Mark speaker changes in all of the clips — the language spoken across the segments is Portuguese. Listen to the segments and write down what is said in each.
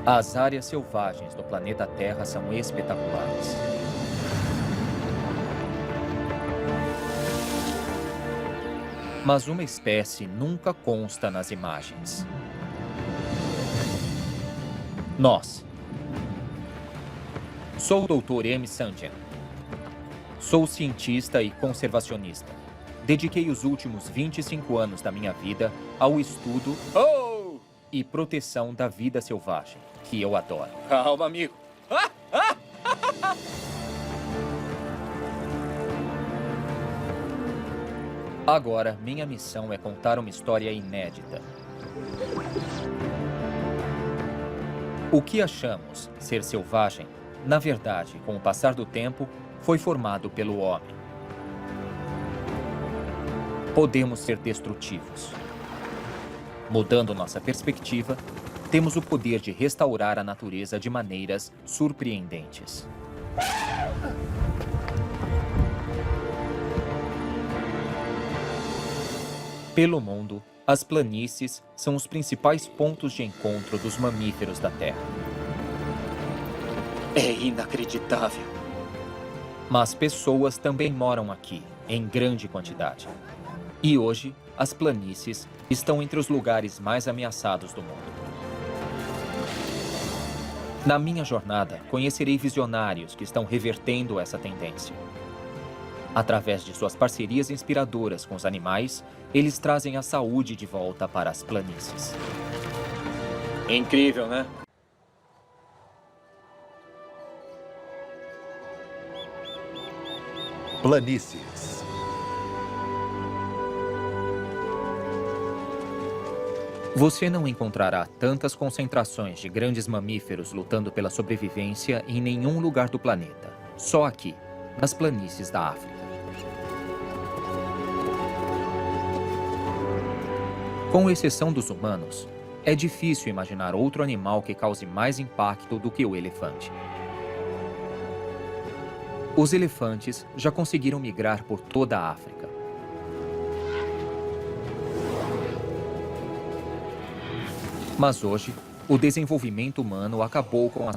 Speaker 1: As áreas selvagens do planeta Terra são espetaculares. Mas uma espécie nunca consta nas imagens. Nós. Sou o Dr. M. Sanjian. Sou cientista e conservacionista. Dediquei os últimos 25 anos da minha vida ao estudo e proteção da vida selvagem, que eu adoro.
Speaker 2: Calma, amigo.
Speaker 1: Agora, minha missão é contar uma história inédita. O que achamos ser selvagem, na verdade, com o passar do tempo, foi formado pelo homem. Podemos ser destrutivos. Mudando nossa perspectiva, temos o poder de restaurar a natureza de maneiras surpreendentes. Pelo mundo, as planícies são os principais pontos de encontro dos mamíferos da Terra.
Speaker 2: É inacreditável.
Speaker 1: Mas pessoas também moram aqui, em grande quantidade. E hoje, as planícies estão entre os lugares mais ameaçados do mundo. Na minha jornada, conhecerei visionários que estão revertendo essa tendência. Através de suas parcerias inspiradoras com os animais, eles trazem a saúde de volta para as planícies.
Speaker 2: Incrível, né?
Speaker 3: Planícies.
Speaker 1: Você não encontrará tantas concentrações de grandes mamíferos lutando pela sobrevivência em nenhum lugar do planeta. Só aqui, nas planícies da África. Com exceção dos humanos, é difícil imaginar outro animal que cause mais impacto do que o elefante. Os elefantes já conseguiram migrar por toda a África. Mas hoje, o desenvolvimento humano acabou com a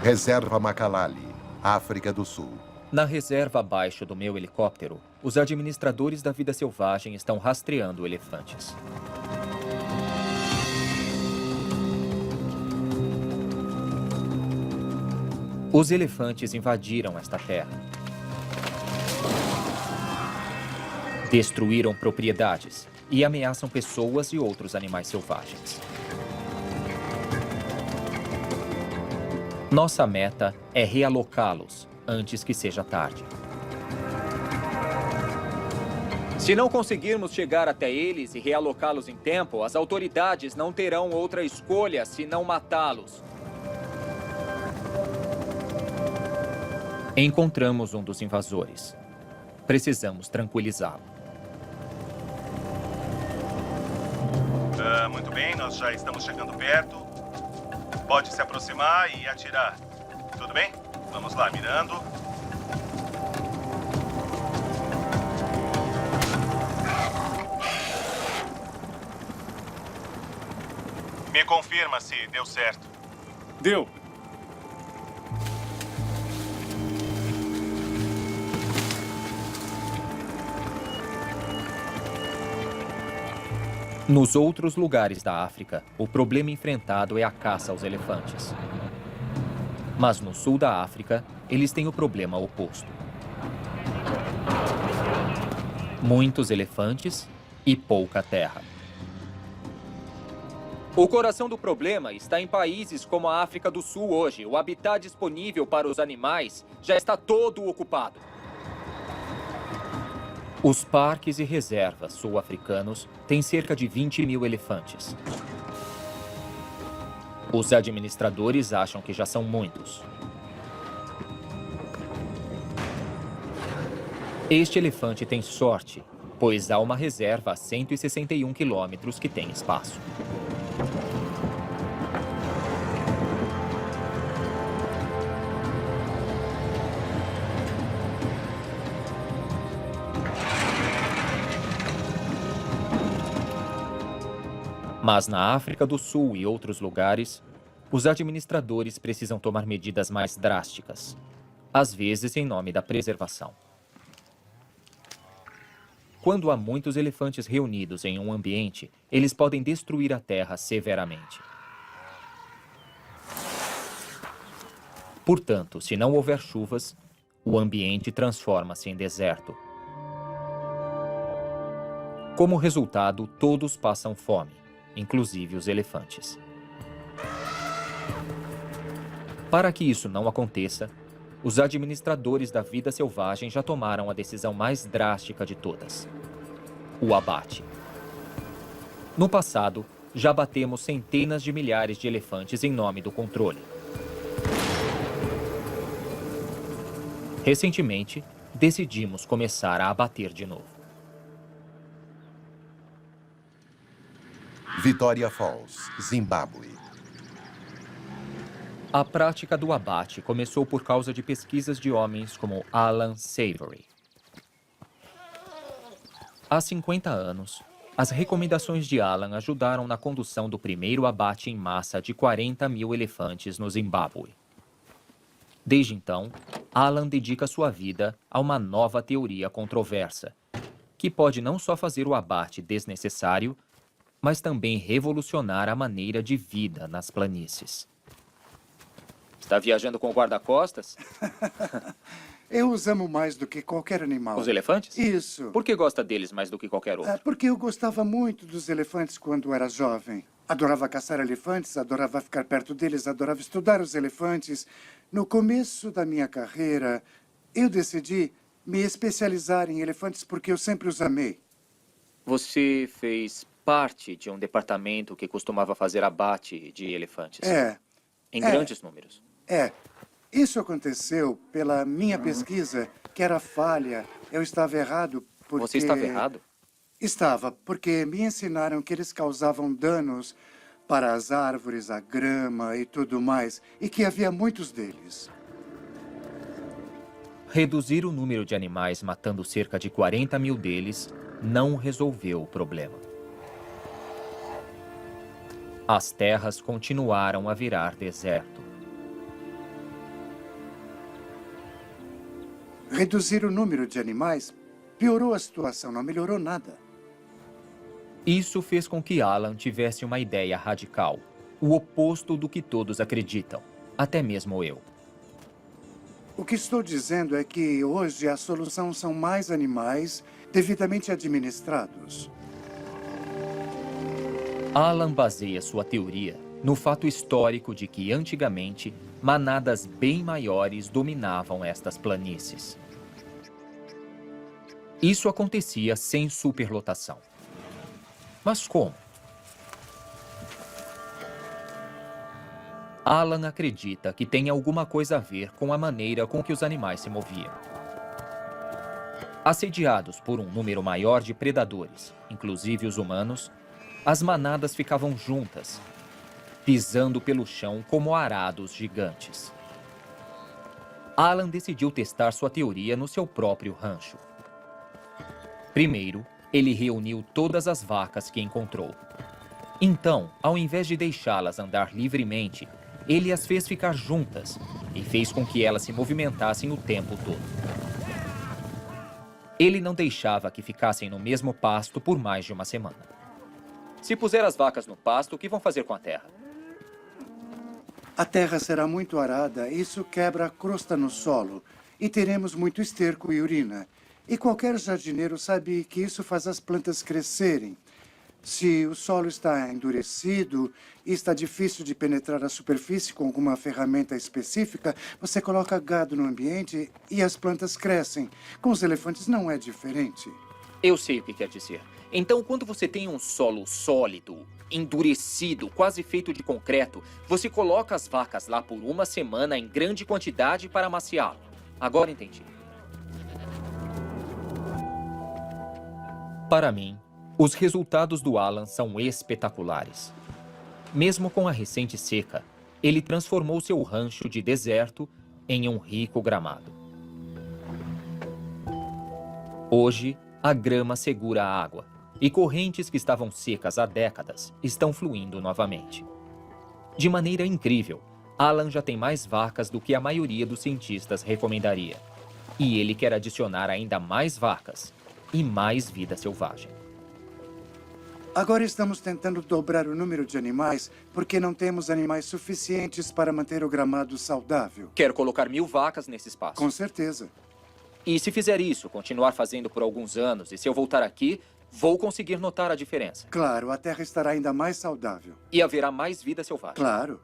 Speaker 3: Reserva Macalali, África do Sul.
Speaker 1: Na reserva abaixo do meu helicóptero, os administradores da vida selvagem estão rastreando elefantes. Os elefantes invadiram esta terra. Destruíram propriedades e ameaçam pessoas e outros animais selvagens. Nossa meta é realocá-los antes que seja tarde.
Speaker 2: Se não conseguirmos chegar até eles e realocá-los em tempo, as autoridades não terão outra escolha senão matá-los.
Speaker 1: Encontramos um dos invasores. Precisamos tranquilizá-lo.
Speaker 4: Muito bem, nós já estamos chegando perto. Pode se aproximar e atirar. Tudo bem? Vamos lá, mirando. Me confirma se deu certo.
Speaker 2: Deu.
Speaker 1: Nos outros lugares da África, o problema enfrentado é a caça aos elefantes. Mas no sul da África, eles têm o problema oposto. Muitos elefantes e pouca terra.
Speaker 2: O coração do problema está em países como a África do Sul hoje. O habitat disponível para os animais já está todo ocupado.
Speaker 1: Os parques e reservas sul-africanos têm cerca de 20 mil elefantes. Os administradores acham que já são muitos. Este elefante tem sorte, pois há uma reserva a 161 quilômetros que tem espaço. Mas na África do Sul e outros lugares, os administradores precisam tomar medidas mais drásticas, às vezes em nome da preservação. Quando há muitos elefantes reunidos em um ambiente, eles podem destruir a terra severamente. Portanto, se não houver chuvas, o ambiente transforma-se em deserto. Como resultado, todos passam fome, inclusive os elefantes. Para que isso não aconteça, os administradores da vida selvagem já tomaram a decisão mais drástica de todas: o abate. No passado, já abatemos centenas de milhares de elefantes em nome do controle. Recentemente, decidimos começar a abater de novo.
Speaker 3: Vitória Falls, Zimbábue.
Speaker 1: A prática do abate começou por causa de pesquisas de homens como Alan Savory. Há 50 anos, as recomendações de Alan ajudaram na condução do primeiro abate em massa de 40 mil elefantes no Zimbábue. Desde então, Alan dedica sua vida a uma nova teoria controversa, que pode não só fazer o abate desnecessário, mas também revolucionar a maneira de vida nas planícies.
Speaker 2: Está viajando com o guarda-costas?
Speaker 5: Eu os amo mais do que qualquer animal.
Speaker 2: Os elefantes?
Speaker 5: Isso.
Speaker 2: Por que gosta deles mais do que qualquer outro?
Speaker 5: Porque eu gostava muito dos elefantes quando era jovem. Adorava caçar elefantes, adorava ficar perto deles, adorava estudar os elefantes. No começo da minha carreira, eu decidi me especializar em elefantes porque eu sempre os amei.
Speaker 2: Você fez parte de um departamento que costumava fazer abate de elefantes? Em grandes números?
Speaker 5: Isso aconteceu pela minha pesquisa, que era falha. Eu estava errado porque...
Speaker 2: Você estava errado?
Speaker 5: Estava, porque me ensinaram que eles causavam danos para as árvores, a grama e tudo mais, e que havia muitos deles.
Speaker 1: Reduzir o número de animais matando cerca de 40 mil deles não resolveu o problema. As terras continuaram a virar deserto.
Speaker 5: Reduzir o número de animais piorou a situação, não melhorou nada.
Speaker 1: Isso fez com que Alan tivesse uma ideia radical, o oposto do que todos acreditam, até mesmo eu.
Speaker 5: O que estou dizendo é que hoje a solução são mais animais devidamente administrados.
Speaker 1: Alan baseia sua teoria no fato histórico de que, antigamente, manadas bem maiores dominavam estas planícies. Isso acontecia sem superlotação. Mas como? Alan acredita que tem alguma coisa a ver com a maneira com que os animais se moviam. Assediados por um número maior de predadores, inclusive os humanos, as manadas ficavam juntas, pisando pelo chão como arados gigantes. Alan decidiu testar sua teoria no seu próprio rancho. Primeiro, ele reuniu todas as vacas que encontrou. Então, ao invés de deixá-las andar livremente, ele as fez ficar juntas e fez com que elas se movimentassem o tempo todo. Ele não deixava que ficassem no mesmo pasto por mais de uma semana.
Speaker 2: Se puser as vacas no pasto, o que vão fazer com a terra?
Speaker 5: A terra será muito arada, isso quebra a crosta no solo e teremos muito esterco e urina. E qualquer jardineiro sabe que isso faz as plantas crescerem. Se o solo está endurecido e está difícil de penetrar a superfície com alguma ferramenta específica, você coloca gado no ambiente e as plantas crescem. Com os elefantes não é diferente.
Speaker 2: Eu sei o que quer dizer. Então, quando você tem um solo sólido, endurecido, quase feito de concreto, você coloca as vacas lá por uma semana em grande quantidade para amaciá-lo. Agora entendi.
Speaker 1: Para mim, os resultados do Alan são espetaculares. Mesmo com a recente seca, ele transformou seu rancho de deserto em um rico gramado. Hoje, a grama segura a água e correntes que estavam secas há décadas estão fluindo novamente. De maneira incrível, Alan já tem mais vacas do que a maioria dos cientistas recomendaria. E ele quer adicionar ainda mais vacas e mais vida selvagem.
Speaker 5: Agora estamos tentando dobrar o número de animais porque não temos animais suficientes para manter o gramado saudável.
Speaker 2: Quero colocar 1000 vacas nesse espaço.
Speaker 5: Com certeza.
Speaker 2: E se fizer isso, continuar fazendo por alguns anos, e se eu voltar aqui, vou conseguir notar a diferença.
Speaker 5: Claro, a terra estará ainda mais saudável.
Speaker 2: E haverá mais vida selvagem.
Speaker 5: Claro.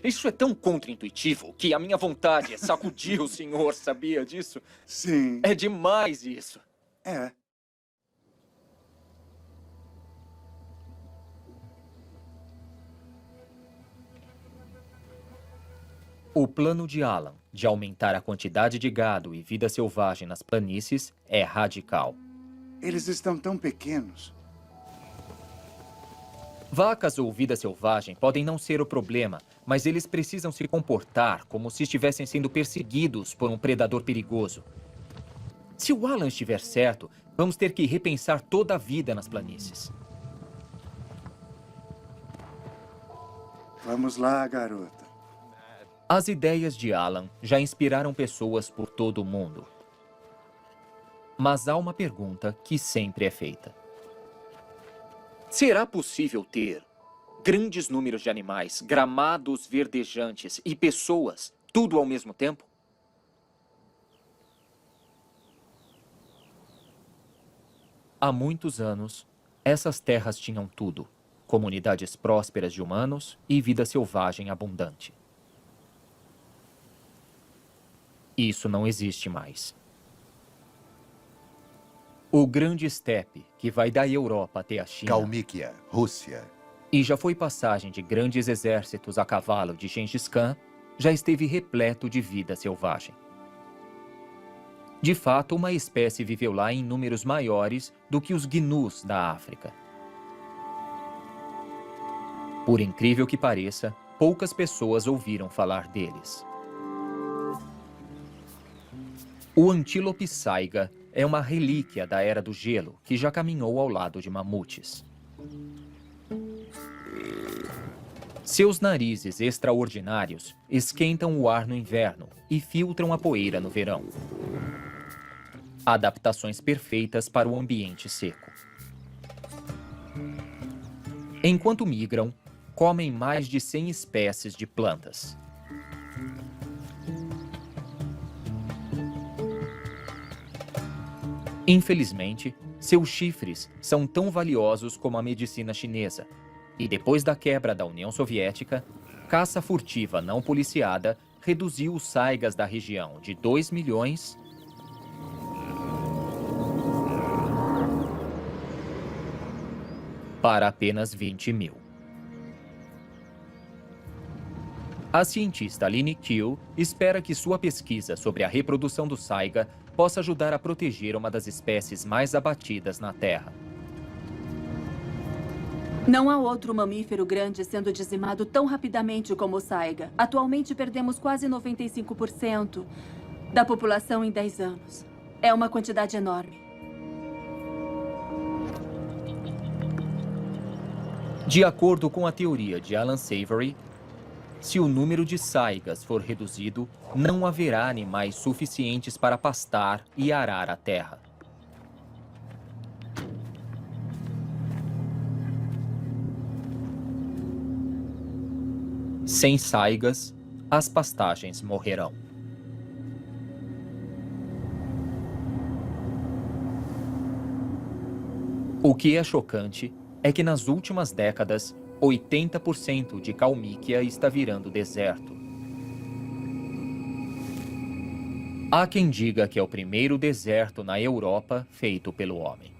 Speaker 2: Isso é tão contra-intuitivo que a minha vontade é sacudir o senhor, sabia disso?
Speaker 5: Sim.
Speaker 2: É demais isso.
Speaker 5: É.
Speaker 1: O plano de Alan de aumentar a quantidade de gado e vida selvagem nas planícies é radical.
Speaker 5: Eles estão tão pequenos.
Speaker 1: Vacas ou vida selvagem podem não ser o problema, mas eles precisam se comportar como se estivessem sendo perseguidos por um predador perigoso. Se o Alan estiver certo, vamos ter que repensar toda a vida nas planícies.
Speaker 5: Vamos lá, garota.
Speaker 1: As ideias de Alan já inspiraram pessoas por todo o mundo. Mas há uma pergunta que sempre é feita.
Speaker 2: Será possível ter grandes números de animais, gramados verdejantes e pessoas, tudo ao mesmo tempo?
Speaker 1: Há muitos anos, essas terras tinham tudo: comunidades prósperas de humanos e vida selvagem abundante. Isso não existe mais. O grande estepe, que vai da Europa até a China,
Speaker 3: Kalmykia, Rússia.
Speaker 1: e já foi passagem de grandes exércitos a cavalo de Gengis Khan, já esteve repleto de vida selvagem. De fato, uma espécie viveu lá em números maiores do que os gnus da África. Por incrível que pareça, poucas pessoas ouviram falar deles. O antílope saiga é uma relíquia da Era do Gelo que já caminhou ao lado de mamutes. Seus narizes extraordinários esquentam o ar no inverno e filtram a poeira no verão. Adaptações perfeitas para o ambiente seco. Enquanto migram, comem mais de 100 espécies de plantas. Infelizmente, seus chifres são tão valiosos como a medicina chinesa. E depois da quebra da União Soviética, caça furtiva não policiada reduziu os saigas da região de 2 milhões para apenas 20 mil. A cientista Lini Qiu espera que sua pesquisa sobre a reprodução do saiga possa ajudar a proteger uma das espécies mais abatidas na Terra.
Speaker 6: Não há outro mamífero grande sendo dizimado tão rapidamente como o saiga. Atualmente perdemos quase 95% da população em 10 anos. É uma quantidade enorme.
Speaker 1: De acordo com a teoria de Alan Savory, se o número de saigas for reduzido, não haverá animais suficientes para pastar e arar a terra. Sem saigas, as pastagens morrerão. O que é chocante é que nas últimas décadas, 80% de Kalmykia está virando deserto. Há quem diga que é o primeiro deserto na Europa feito pelo homem.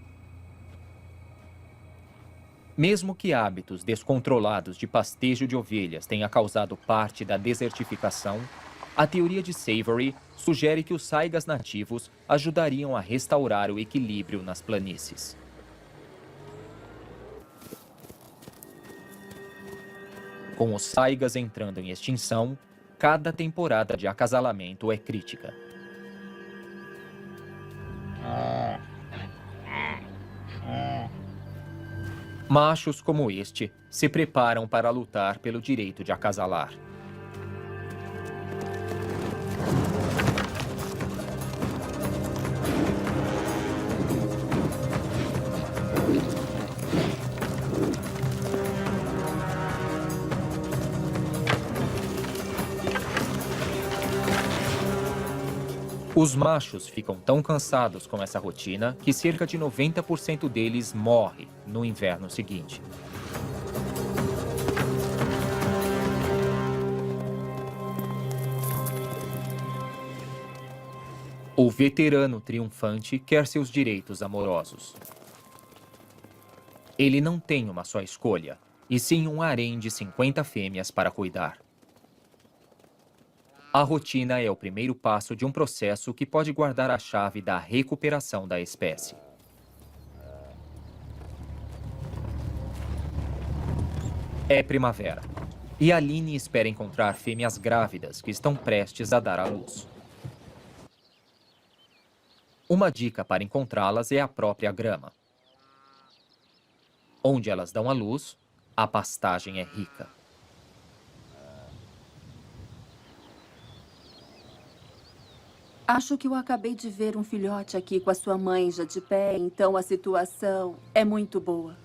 Speaker 1: Mesmo que hábitos descontrolados de pastejo de ovelhas tenha causado parte da desertificação, a teoria de Savory sugere que os saigas nativos ajudariam a restaurar o equilíbrio nas planícies. Com os saigas entrando em extinção, cada temporada de acasalamento é crítica. Machos como este se preparam para lutar pelo direito de acasalar. Os machos ficam tão cansados com essa rotina que cerca de 90% deles morre no inverno seguinte. O veterano triunfante quer seus direitos amorosos. Ele não tem uma só escolha, e sim um harém de 50 fêmeas para cuidar. A rotina é o primeiro passo de um processo que pode guardar a chave da recuperação da espécie. É primavera, e Aline espera encontrar fêmeas grávidas que estão prestes a dar à luz. Uma dica para encontrá-las é a própria grama. Onde elas dão à luz, a pastagem é rica.
Speaker 6: Acho que eu acabei de ver um filhote aqui com a sua mãe já de pé, então a situação é muito boa.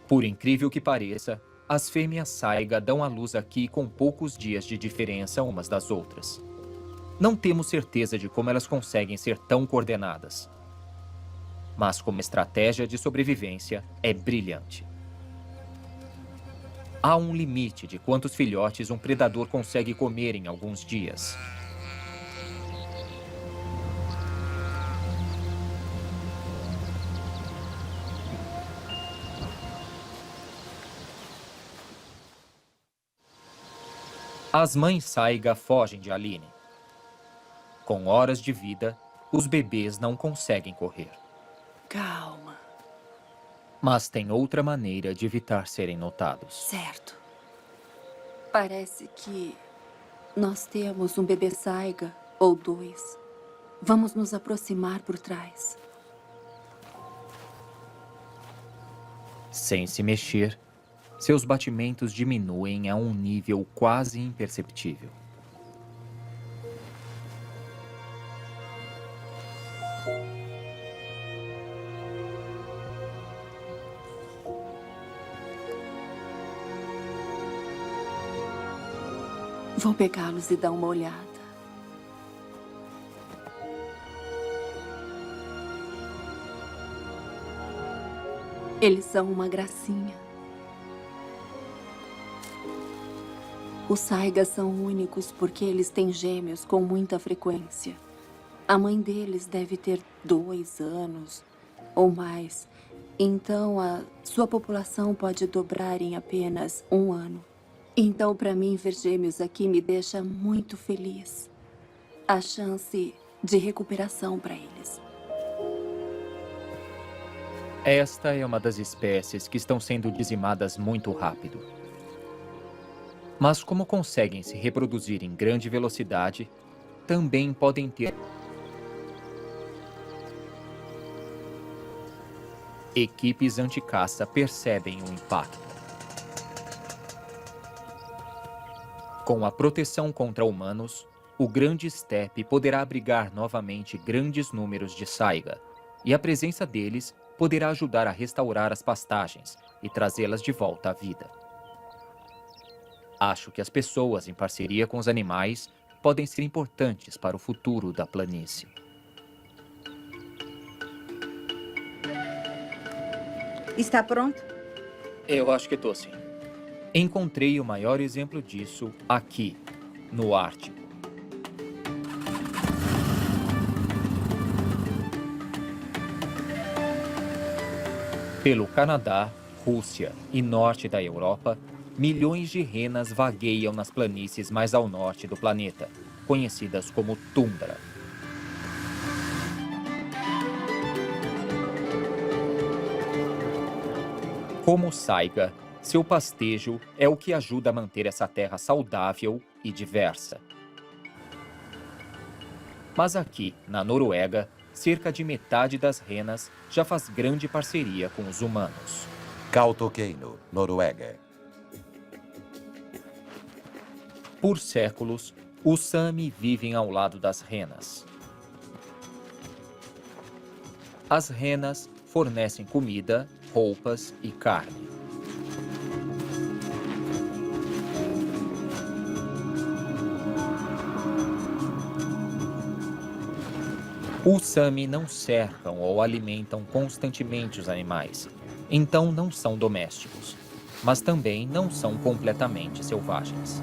Speaker 1: Por incrível que pareça, as fêmeas saiga dão à luz aqui com poucos dias de diferença umas das outras. Não temos certeza de como elas conseguem ser tão coordenadas. Mas como estratégia de sobrevivência, é brilhante. Há um limite de quantos filhotes um predador consegue comer em alguns dias. As mães saiga fogem de Aline. Com horas de vida, os bebês não conseguem correr.
Speaker 6: Calma.
Speaker 1: Mas tem outra maneira de evitar serem notados.
Speaker 6: Certo. Parece que nós temos um bebê saiga, ou dois. Vamos nos aproximar por trás.
Speaker 1: Sem se mexer, seus batimentos diminuem a um nível quase imperceptível.
Speaker 6: Vou pegá-los e dar uma olhada. Eles são uma gracinha. Os saigas são únicos porque eles têm gêmeos com muita frequência. A mãe deles deve ter 2 anos ou mais. Então, a sua população pode dobrar em apenas 1 ano. Então, para mim, ver gêmeos aqui me deixa muito feliz. A chance de recuperação para eles.
Speaker 1: Esta é uma das espécies que estão sendo dizimadas muito rápido. Mas como conseguem se reproduzir em grande velocidade, também podem ter equipes anti-caça percebem o impacto. Com a proteção contra humanos, o grande estepe poderá abrigar novamente grandes números de saiga, e a presença deles poderá ajudar a restaurar as pastagens e trazê-las de volta à vida. Acho que as pessoas, em parceria com os animais, podem ser importantes para o futuro da planície.
Speaker 7: Está pronto?
Speaker 2: Eu acho que tô sim.
Speaker 1: Encontrei o maior exemplo disso aqui, no Ártico. Pelo Canadá, Rússia e norte da Europa, milhões de renas vagueiam nas planícies mais ao norte do planeta, conhecidas como tundra. Como saiga, seu pastejo é o que ajuda a manter essa terra saudável e diversa. Mas aqui, na Noruega, cerca de metade das renas já faz grande parceria com os humanos.
Speaker 3: Kautokeino, Noruega.
Speaker 1: Por séculos, os Sami vivem ao lado das renas. As renas fornecem comida, roupas e carne. Os Sami não cercam ou alimentam constantemente os animais, então não são domésticos, mas também não são completamente selvagens.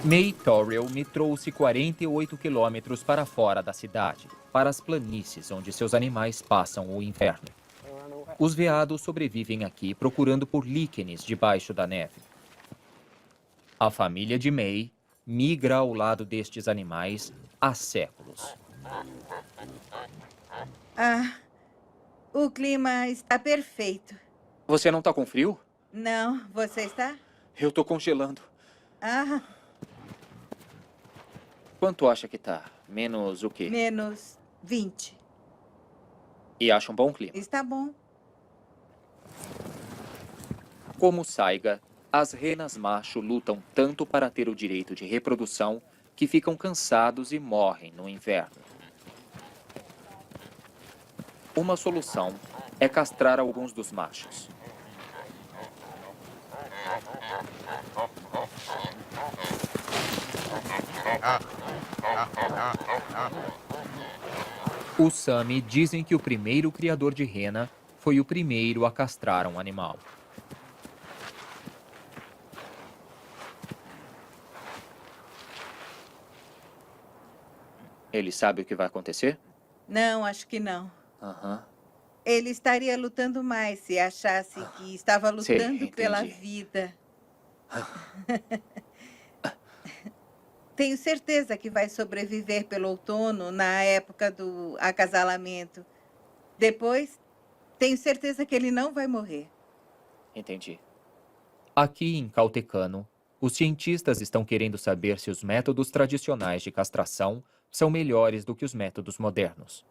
Speaker 1: May Torrell me trouxe 48 quilômetros para fora da cidade, para as planícies onde seus animais passam o inverno. Os veados sobrevivem aqui procurando por líquenes debaixo da neve. A família de May migra ao lado destes animais há séculos.
Speaker 7: O clima está perfeito.
Speaker 2: Você não tá com frio?
Speaker 7: Não, você está?
Speaker 2: Eu tô congelando.
Speaker 7: Ah,
Speaker 2: Quanto acha que tá? Menos o quê?
Speaker 7: menos 20.
Speaker 2: E acha um bom clima.
Speaker 7: Está bom.
Speaker 2: Como Saiga, as renas macho lutam tanto para ter o direito de reprodução que ficam cansados e morrem no inverno. Uma solução é castrar alguns dos machos.
Speaker 1: Os Sami dizem que o primeiro criador de rena foi o primeiro a castrar um animal.
Speaker 2: Ele sabe o que vai acontecer?
Speaker 7: Não, acho que não.
Speaker 2: Aham.
Speaker 7: Ele estaria lutando mais se achasse que estava
Speaker 2: Sei,
Speaker 7: lutando pela
Speaker 2: entendi.
Speaker 7: vida. Tenho certeza que vai sobreviver pelo outono na época do acasalamento. Depois, tenho certeza que ele não vai morrer.
Speaker 2: Entendi.
Speaker 1: Aqui em Cautecano, os cientistas estão querendo saber se os métodos tradicionais de castração são melhores do que os métodos modernos.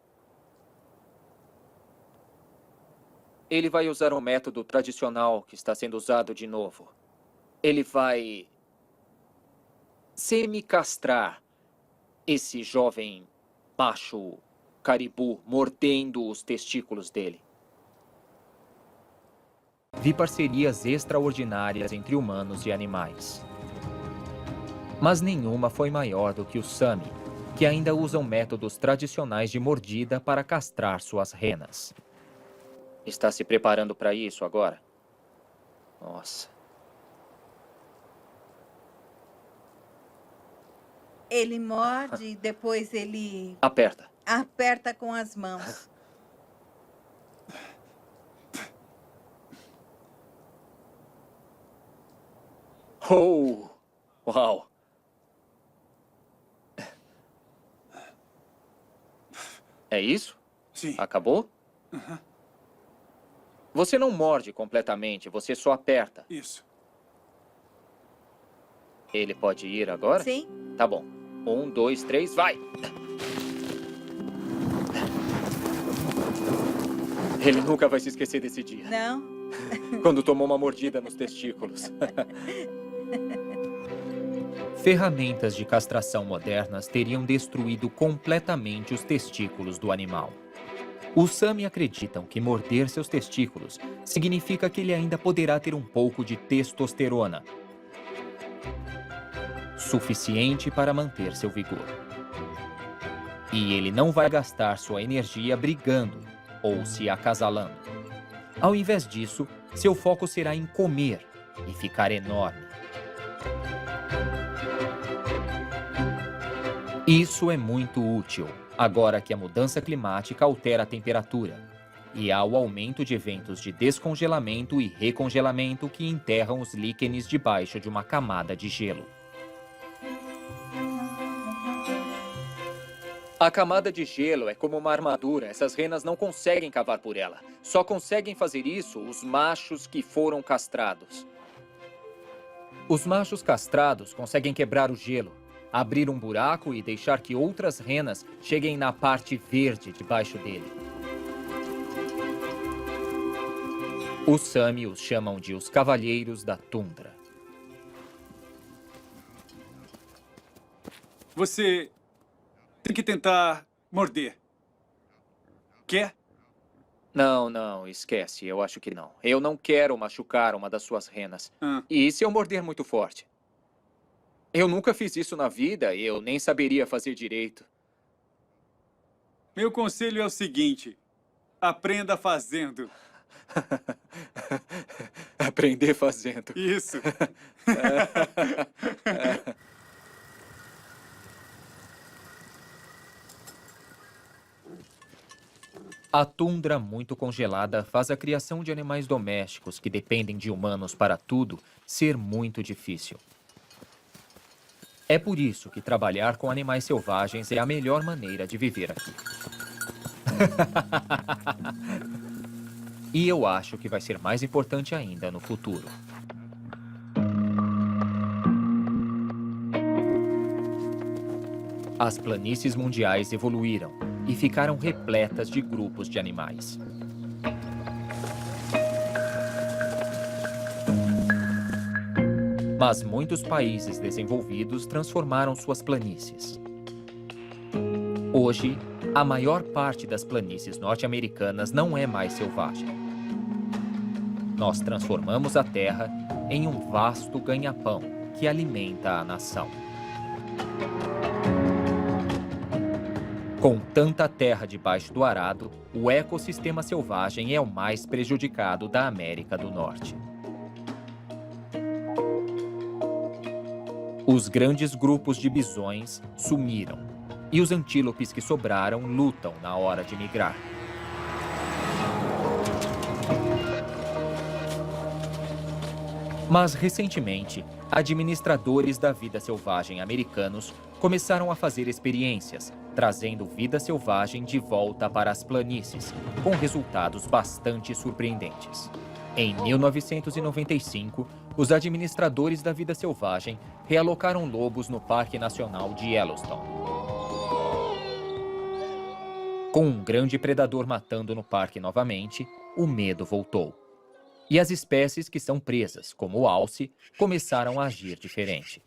Speaker 2: Ele vai usar um método tradicional que está sendo usado de novo. Ele vai semicastrar esse jovem macho caribu mordendo os testículos dele.
Speaker 1: Vi parcerias extraordinárias entre humanos e animais. Mas nenhuma foi maior do que os Sami, que ainda usam métodos tradicionais de mordida para castrar suas renas.
Speaker 2: Está se preparando para isso agora? Nossa.
Speaker 7: Ele morde e depois ele
Speaker 2: Aperta.
Speaker 7: aperta com as mãos.
Speaker 2: Oh! Uau! É isso?
Speaker 5: Sim.
Speaker 2: Acabou? Você não morde completamente, você só aperta.
Speaker 5: Isso.
Speaker 2: Ele pode ir agora?
Speaker 7: Sim.
Speaker 2: Tá bom. 1, 2, 3, vai! Ele nunca vai se esquecer desse dia.
Speaker 7: Não.
Speaker 2: Quando tomou uma mordida nos testículos.
Speaker 1: Ferramentas de castração modernas teriam destruído completamente os testículos do animal. Os Sami acreditam que morder seus testículos significa que ele ainda poderá ter um pouco de testosterona, suficiente para manter seu vigor. E ele não vai gastar sua energia brigando ou se acasalando. Ao invés disso, seu foco será em comer e ficar enorme. Isso é muito útil, agora que a mudança climática altera a temperatura e há o aumento de eventos de descongelamento e recongelamento que enterram os líquenes debaixo de uma camada de gelo.
Speaker 2: A camada de gelo é como uma armadura. Essas renas não conseguem cavar por ela. Só conseguem fazer isso os machos que foram castrados.
Speaker 1: Os machos castrados conseguem quebrar o gelo, abrir um buraco e deixar que outras renas cheguem na parte verde debaixo dele. Os Sami os chamam de os Cavalheiros da Tundra.
Speaker 8: Você tem que tentar morder. Quer?
Speaker 2: Não, esquece. Eu acho que não. Eu não quero machucar uma das suas renas. E se eu morder muito forte? Eu nunca fiz isso na vida e eu nem saberia fazer direito.
Speaker 8: Meu conselho é o seguinte: aprenda fazendo.
Speaker 2: Aprender fazendo.
Speaker 8: Isso.
Speaker 1: A tundra muito congelada faz a criação de animais domésticos que dependem de humanos para tudo ser muito difícil. É por isso que trabalhar com animais selvagens é a melhor maneira de viver aqui. E eu acho que vai ser mais importante ainda no futuro. As planícies mundiais evoluíram e ficaram repletas de grupos de animais. Mas muitos países desenvolvidos transformaram suas planícies. Hoje, a maior parte das planícies norte-americanas não é mais selvagem. Nós transformamos a terra em um vasto ganha-pão que alimenta a nação. Com tanta terra debaixo do arado, o ecossistema selvagem é o mais prejudicado da América do Norte. Os grandes grupos de bisões sumiram, e os antílopes que sobraram lutam na hora de migrar. Mas, recentemente, administradores da vida selvagem americanos começaram a fazer experiências, trazendo vida selvagem de volta para as planícies, com resultados bastante surpreendentes. Em 1995, os administradores da vida selvagem realocaram lobos no Parque Nacional de Yellowstone. Com um grande predador matando no parque novamente, o medo voltou. E as espécies que são presas, como o alce, começaram a agir diferente.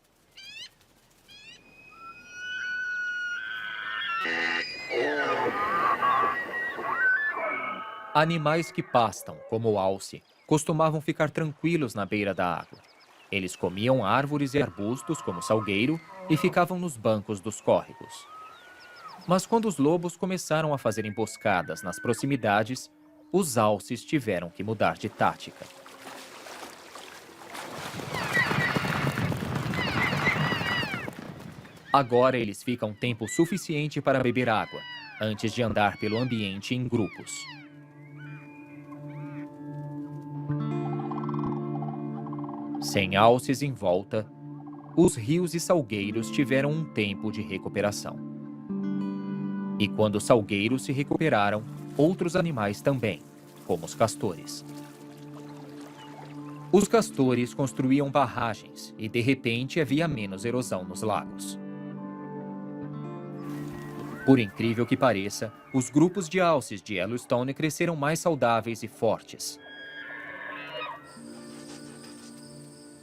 Speaker 1: Animais que pastam, como o alce, costumavam ficar tranquilos na beira da água. Eles comiam árvores e arbustos, como salgueiro, e ficavam nos bancos dos córregos. Mas quando os lobos começaram a fazer emboscadas nas proximidades, os alces tiveram que mudar de tática. Agora eles ficam tempo suficiente para beber água, antes de andar pelo ambiente em grupos. Sem alces em volta, os rios e salgueiros tiveram um tempo de recuperação. E quando os salgueiros se recuperaram, outros animais também, como os castores. Os castores construíam barragens e, de repente, havia menos erosão nos lagos. Por incrível que pareça, os grupos de alces de Yellowstone cresceram mais saudáveis e fortes.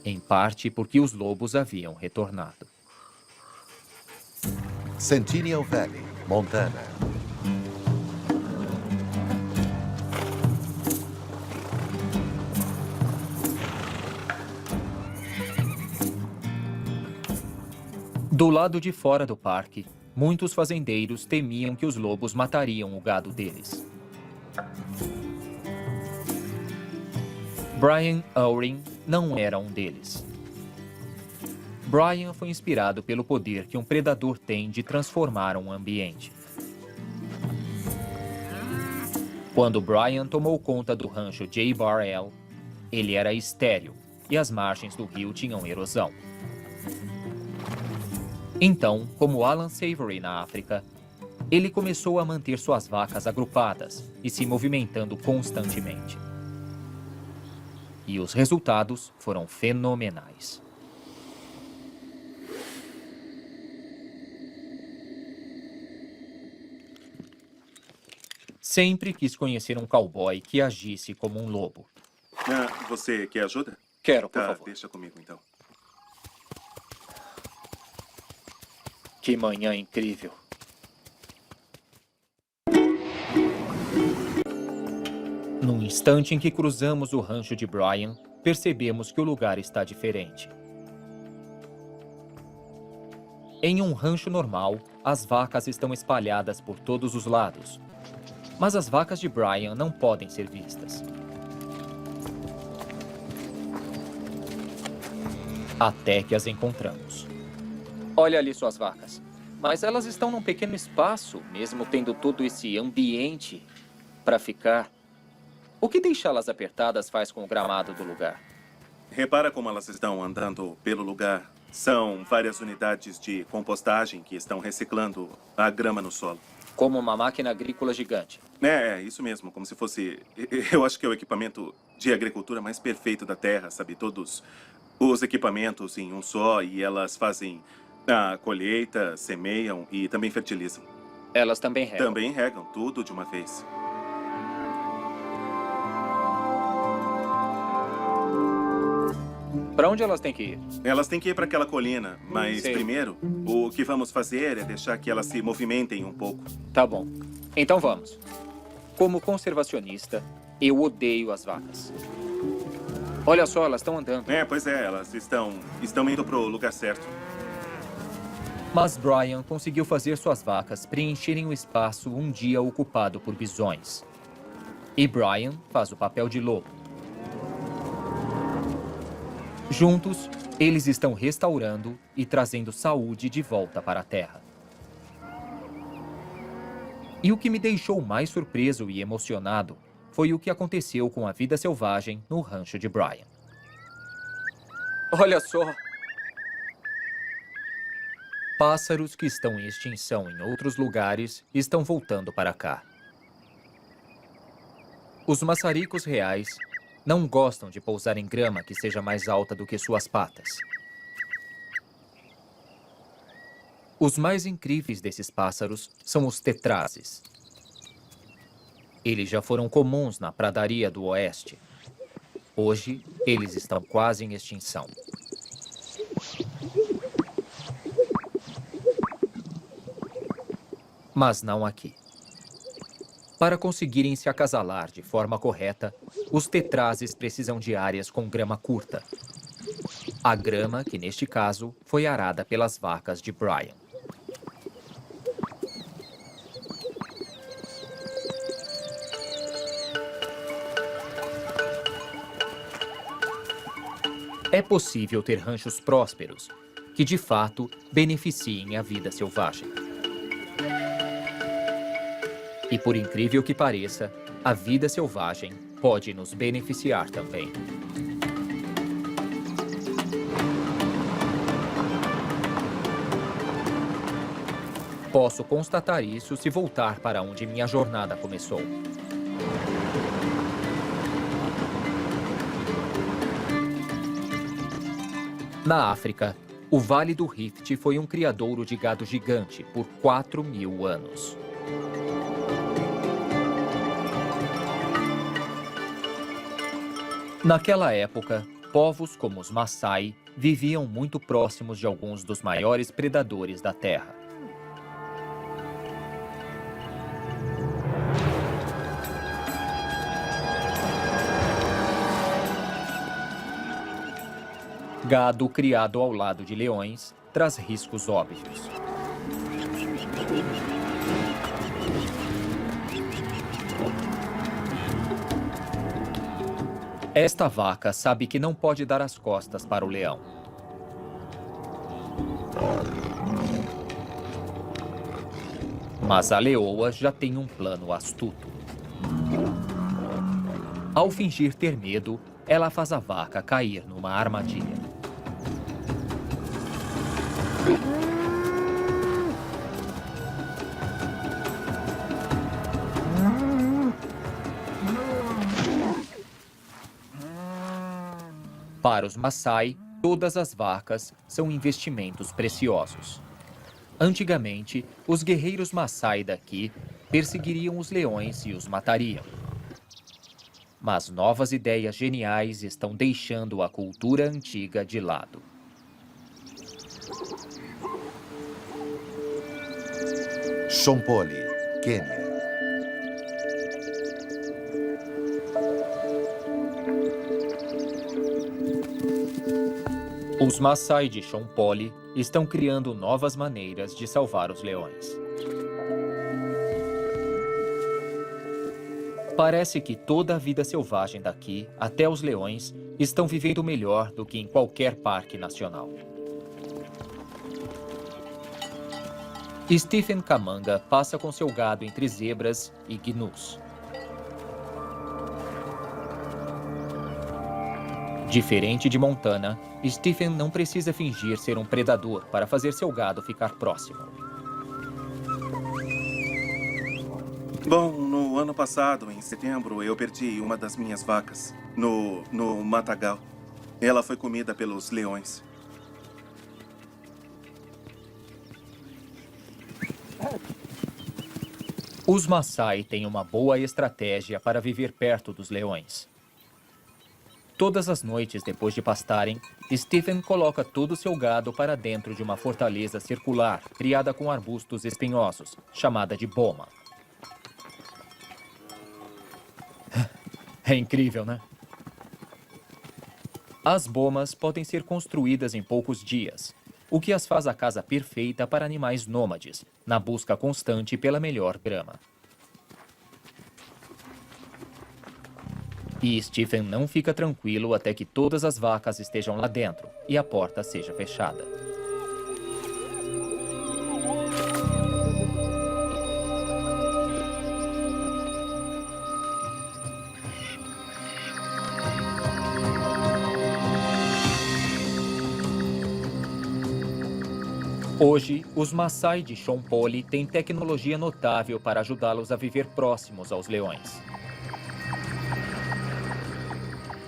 Speaker 1: Em parte porque os lobos haviam retornado.
Speaker 3: Centennial Valley, Montana.
Speaker 1: Do lado de fora do parque, muitos fazendeiros temiam que os lobos matariam o gado deles. Brian Owring não era um deles. Brian foi inspirado pelo poder que um predador tem de transformar um ambiente. Quando Brian tomou conta do rancho J. Bar L, ele era estéril e as margens do rio tinham erosão. Então, como Alan Savory na África, ele começou a manter suas vacas agrupadas e se movimentando constantemente. E os resultados foram fenomenais. Sempre quis conhecer um cowboy que agisse como um lobo.
Speaker 4: Ah, você quer ajuda?
Speaker 2: Quero, por
Speaker 4: Tá,
Speaker 2: favor.
Speaker 4: deixa comigo então.
Speaker 2: Que manhã incrível.
Speaker 1: No instante em que cruzamos o rancho de Brian, percebemos que o lugar está diferente. Em um rancho normal, as vacas estão espalhadas por todos os lados. Mas as vacas de Brian não podem ser vistas. Até que as encontramos.
Speaker 2: Olha ali suas vacas. Mas elas estão num pequeno espaço, mesmo tendo todo esse ambiente para ficar. O que deixá-las apertadas faz com o gramado do lugar?
Speaker 4: Repara como elas estão andando pelo lugar. São várias unidades de compostagem que estão reciclando a grama no solo.
Speaker 2: Como uma máquina agrícola gigante.
Speaker 4: É, isso mesmo, como se fosse... Eu acho que é o equipamento de agricultura mais perfeito da Terra, sabe? Todos os equipamentos em um só, e elas fazem a colheita, semeiam e também fertilizam.
Speaker 2: Elas também regam.
Speaker 4: Também regam, tudo de uma vez.
Speaker 2: Para onde elas têm que ir?
Speaker 4: Elas têm que ir para aquela colina, mas
Speaker 2: Sei.
Speaker 4: primeiro, o que vamos fazer é deixar que elas se movimentem um pouco.
Speaker 2: Tá bom. Então vamos. Como conservacionista, eu odeio as vacas. Olha só, elas estão andando.
Speaker 4: Pois é, elas estão indo pro lugar certo.
Speaker 1: Mas Brian conseguiu fazer suas vacas preencherem o espaço um dia ocupado por bisões. E Brian faz o papel de lobo. Juntos, eles estão restaurando e trazendo saúde de volta para a terra. E o que me deixou mais surpreso e emocionado foi o que aconteceu com a vida selvagem no rancho de Brian.
Speaker 2: Olha só.
Speaker 1: Pássaros que estão em extinção em outros lugares estão voltando para cá. Os maçaricos reais não gostam de pousar em grama que seja mais alta do que suas patas. Os mais incríveis desses pássaros são os tetrazes. Eles já foram comuns na pradaria do oeste. Hoje, eles estão quase em extinção. Mas não aqui. Para conseguirem se acasalar de forma correta, os tetrazes precisam de áreas com grama curta. A grama, que neste caso, foi arada pelas vacas de Brian. É possível ter ranchos prósperos, que de fato beneficiem a vida selvagem. E por incrível que pareça, a vida selvagem pode nos beneficiar também. Posso constatar isso se voltar para onde minha jornada começou. Na África, o Vale do Rift foi um criadouro de gado gigante por 4.000 anos. Naquela época, povos como os Maasai viviam muito próximos de alguns dos maiores predadores da Terra. Gado criado ao lado de leões traz riscos óbvios. Esta vaca sabe que não pode dar as costas para o leão. Mas a leoa já tem um plano astuto. Ao fingir ter medo, ela faz a vaca cair numa armadilha. Para os Maasai, todas as vacas são investimentos preciosos. Antigamente, os guerreiros Maasai daqui perseguiriam os leões e os matariam. Mas novas ideias geniais estão deixando a cultura antiga de lado.
Speaker 3: Shompoli, Quênia.
Speaker 1: Os Maasai de Shompoli estão criando novas maneiras de salvar os leões. Parece que toda a vida selvagem daqui, até os leões, estão vivendo melhor do que em qualquer parque nacional. Stephen Kamanga passa com seu gado entre zebras e gnus. Diferente de Montana, Stephen não precisa fingir ser um predador para fazer seu gado ficar próximo.
Speaker 4: Bom, no ano passado, em setembro, eu perdi uma das minhas vacas no matagal. Ela foi comida pelos leões.
Speaker 1: Os Maasai têm uma boa estratégia para viver perto dos leões. Todas as noites, depois de pastarem, Stephen coloca todo o seu gado para dentro de uma fortaleza circular criada com arbustos espinhosos, chamada de boma. É incrível, né? As bomas podem ser construídas em poucos dias, o que as faz a casa perfeita para animais nômades, na busca constante pela melhor grama. E Stephen não fica tranquilo até que todas as vacas estejam lá dentro e a porta seja fechada. Hoje, os Maasai de Shompoli têm tecnologia notável para ajudá-los a viver próximos aos leões.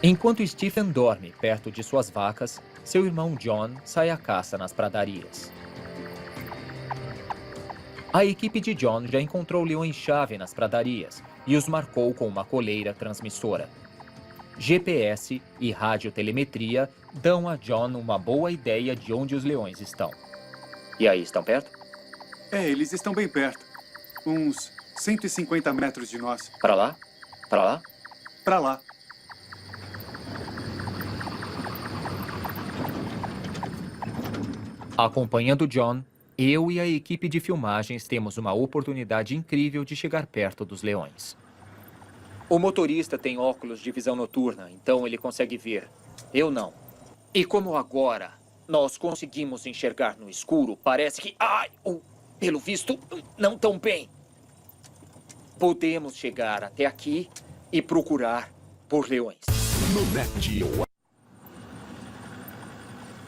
Speaker 1: Enquanto Stephen dorme perto de suas vacas, seu irmão John sai à caça nas pradarias. A equipe de John já encontrou leões-chave nas pradarias e os marcou com uma coleira transmissora. GPS e radiotelemetria dão a John uma boa ideia de onde os leões estão.
Speaker 2: E aí, estão perto?
Speaker 8: É, eles estão bem perto. Uns 150 metros de nós.
Speaker 2: Para lá? Para lá?
Speaker 8: Para lá.
Speaker 1: Acompanhando John, eu e a equipe de filmagens temos uma oportunidade incrível de chegar perto dos leões.
Speaker 2: O motorista tem óculos de visão noturna, então ele consegue ver. Eu não. E como agora nós conseguimos enxergar no escuro, parece que... pelo visto, não tão bem. Podemos chegar até aqui e procurar por leões.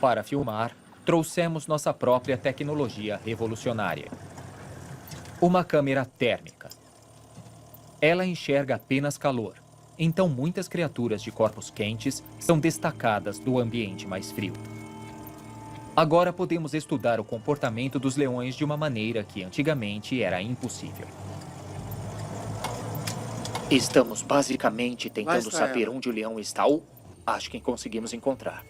Speaker 1: Para filmar, trouxemos nossa própria tecnologia revolucionária. Uma câmera térmica. Ela enxerga apenas calor, então muitas criaturas de corpos quentes são destacadas do ambiente mais frio. Agora podemos estudar o comportamento dos leões de uma maneira que antigamente era impossível.
Speaker 2: Estamos basicamente tentando
Speaker 5: está
Speaker 2: saber
Speaker 5: ela.
Speaker 2: onde o leão está ou acho que conseguimos encontrar.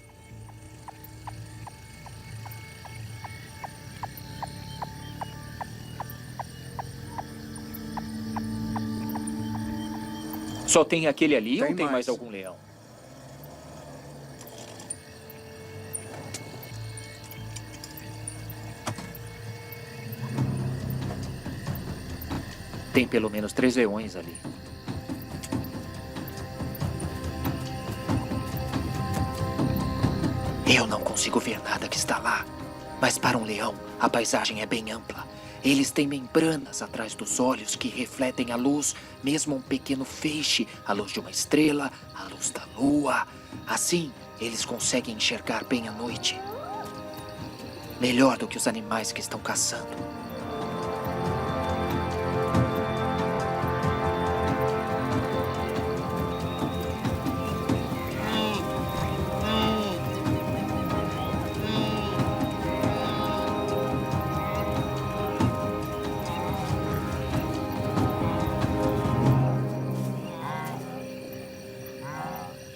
Speaker 2: Só tem aquele ali ou tem mais algum leão? Tem pelo menos 3 leões ali. Eu não consigo ver nada que está lá. Mas para um leão, a paisagem é bem ampla. Eles têm membranas atrás dos olhos que refletem a luz, mesmo um pequeno feixe, a luz de uma estrela, a luz da lua. Assim, eles conseguem enxergar bem à noite. Melhor do que os animais que estão caçando.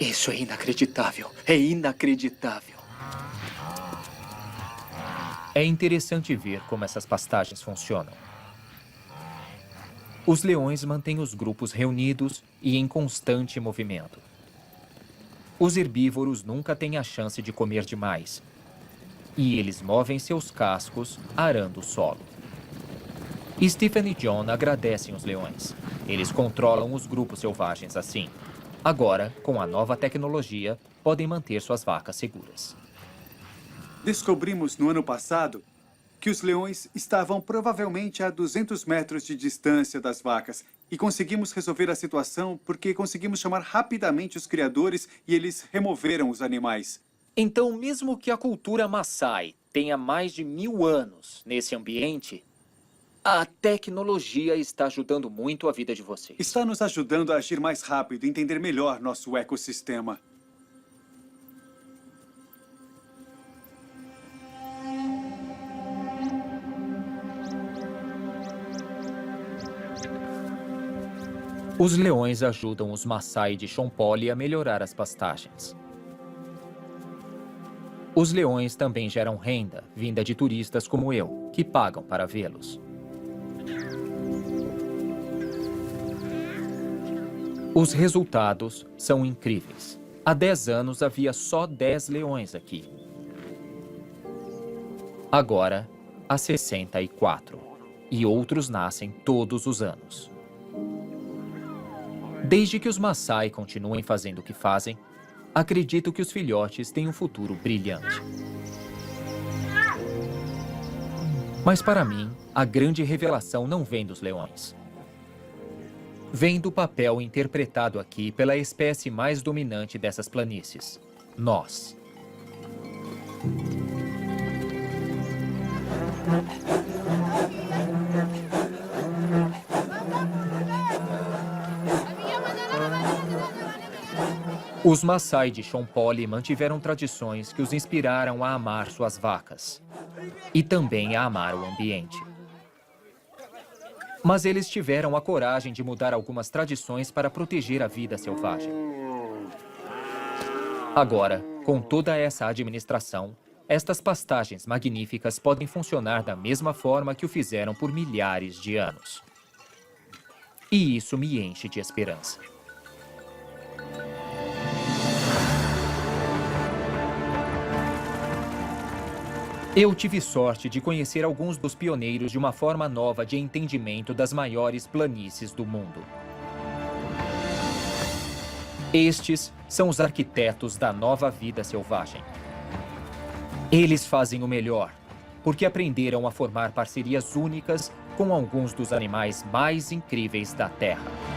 Speaker 2: Isso é inacreditável. É inacreditável.
Speaker 1: É interessante ver como essas pastagens funcionam. Os leões mantêm os grupos reunidos e em constante movimento. Os herbívoros nunca têm a chance de comer demais. E eles movem seus cascos arando o solo. Stephen e John agradecem os leões. Eles controlam os grupos selvagens assim. Agora, com a nova tecnologia, podem manter suas vacas seguras.
Speaker 8: Descobrimos no ano passado que os leões estavam provavelmente a 200 metros de distância das vacas. E conseguimos resolver a situação porque conseguimos chamar rapidamente os criadores e eles removeram os animais.
Speaker 2: Então, mesmo que a cultura Maasai tenha mais de 1000 anos nesse ambiente, a tecnologia está ajudando muito a vida de vocês.
Speaker 8: Está nos ajudando a agir mais rápido e entender melhor nosso ecossistema.
Speaker 1: Os leões ajudam os Maasai de Shonpoli a melhorar as pastagens. Os leões também geram renda, vinda de turistas como eu, que pagam para vê-los. Os resultados são incríveis. Há 10 anos havia só 10 leões aqui. Agora, há 64. E outros nascem todos os anos. Desde que os Maasai continuem fazendo o que fazem, acredito que os filhotes têm um futuro brilhante. Mas para mim, a grande revelação não vem dos leões. Vem do papel interpretado aqui pela espécie mais dominante dessas planícies, nós. Os Maasai de Shonpoli mantiveram tradições que os inspiraram a amar suas vacas e também a amar o ambiente. Mas eles tiveram a coragem de mudar algumas tradições para proteger a vida selvagem. Agora, com toda essa administração, estas pastagens magníficas podem funcionar da mesma forma que o fizeram por milhares de anos. E isso me enche de esperança. Eu tive sorte de conhecer alguns dos pioneiros de uma forma nova de entendimento das maiores planícies do mundo. Estes são os arquitetos da nova vida selvagem. Eles fazem o melhor, porque aprenderam a formar parcerias únicas com alguns dos animais mais incríveis da Terra.